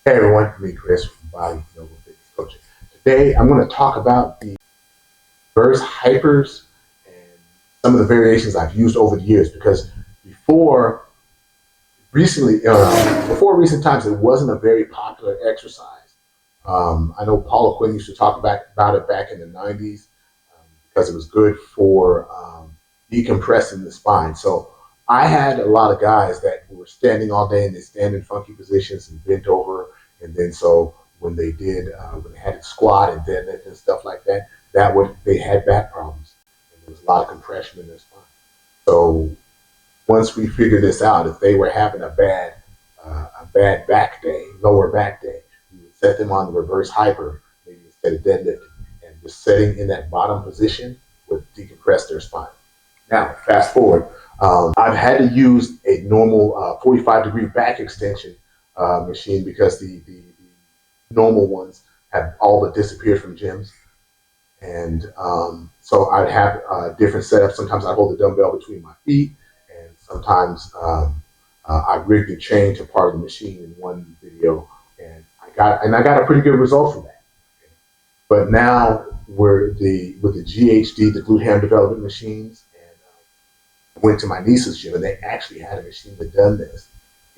Hey everyone, me Chris from Body Noble Fitness Coaching. Today I'm going to talk about the reverse hypers and some of the variations I've used over the years because before before recent times, it wasn't a very popular exercise. I know Paula Quinn used to talk about it back in the 90s because it was good for decompressing the spine. So I had a lot of guys that were standing all day and they stand in funky positions and bent over. And then so when they had to squat and deadlift and stuff like that, they had back problems. And there was a lot of compression in their spine. So once we figured this out, if they were having a bad back day, lower back day, we would set them on the reverse hyper, maybe instead of deadlifting, and just setting in that bottom position would decompress their spine. Now, fast forward, I've had to use a normal 45-degree back extension machine because the normal ones have all but disappeared from gyms. And so I'd have different setups. Sometimes I hold the dumbbell between my feet, and sometimes I rig the chain to part of the machine in one video, and I got a pretty good result from that. But now we're the with the GHD, the glute ham development machines, and I went to my niece's gym, and they actually had a machine that done this.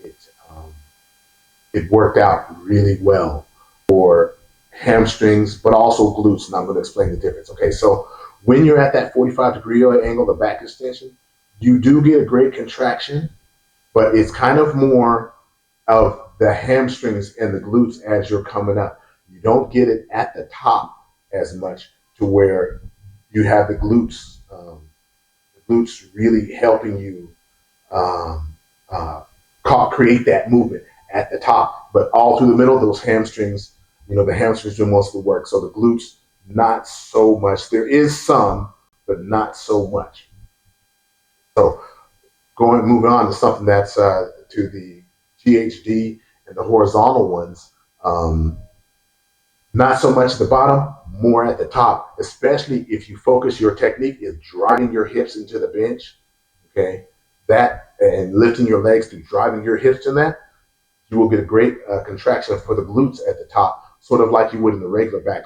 It um, it worked out really well for hamstrings, but also glutes. And I'm going to explain the difference. Okay, so when you're at that 45-degree angle, the back extension, you do get a great contraction, but it's kind of more of the hamstrings and the glutes as you're coming up. You don't get it at the top as much to where you have the glutes really helping you um, uh, create that movement at the top, but all through the middle, those hamstrings, the hamstrings do most of the work. So the glutes, not so much. There is some, but not so much. So moving on to something that's to the GHD and the horizontal ones. Um, Not so much at the bottom, more at the top, especially if you focus your technique is driving your hips into the bench. Okay, that and lifting your legs through driving your hips in that, you will get a great contraction for the glutes at the top, sort of like you would in the regular back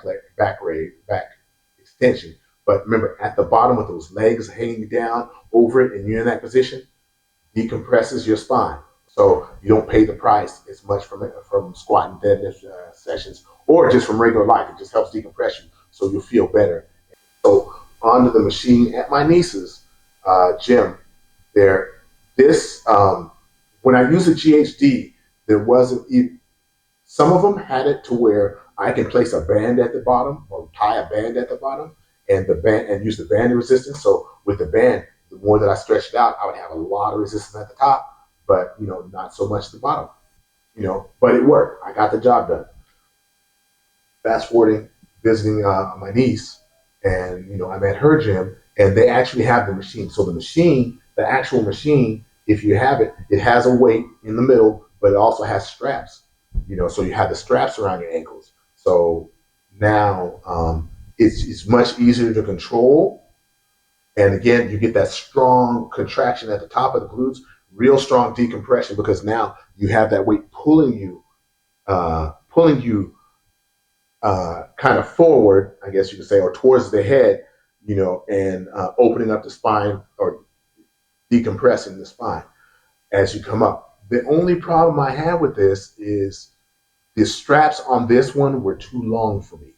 extension. But remember, at the bottom with those legs hanging down over it, and you're in that position, decompresses your spine. So you don't pay the price as much from squat and deadlift sessions or just from regular life. It just helps decompression, so you'll feel better. So onto the machine at my niece's gym. There, this when I use a GHD, there wasn't. Some of them had it to where I can place a band at the bottom or tie a band at the bottom, and the band and use the band resistance. So with the band, the more that I stretched it out, I would have a lot of resistance at the top, but not so much at the bottom. But it worked. I got the job done. Fast forwarding, visiting my niece, and I'm at her gym, and they actually have the machine. So the actual machine, if you have it, it has a weight in the middle, but it also has straps. So you have the straps around your ankles. So now it's much easier to control. And again, you get that strong contraction at the top of the glutes, real strong decompression because now you have that weight pulling you kind of forward, I guess you could say, or towards the head, and opening up the spine or decompressing the spine as you come up. The only problem I have with this is the straps on this one were too long for me.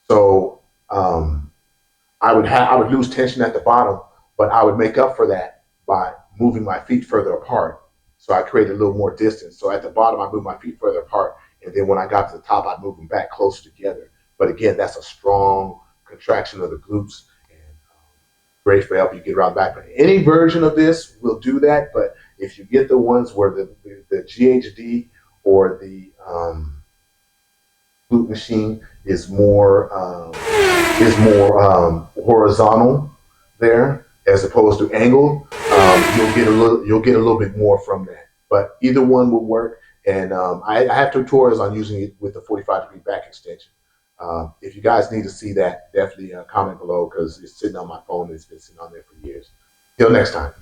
So I would lose tension at the bottom, but I would make up for that by moving my feet further apart. So I created a little more distance. So at the bottom, I moved my feet further apart, and then when I got to the top, I'd move them back closer together. But again, that's a strong contraction of the glutes and great for helping you get around the back. But any version of this will do that. But if you get the ones where the GHD or the glute machine is more horizontal there as opposed to angled, you'll get a little bit more from that. But either one will work. And I have tutorials on using it with the 45-degree back extension. If you guys need to see that, definitely comment below because it's sitting on my phone. It's been sitting on there for years. Till next time.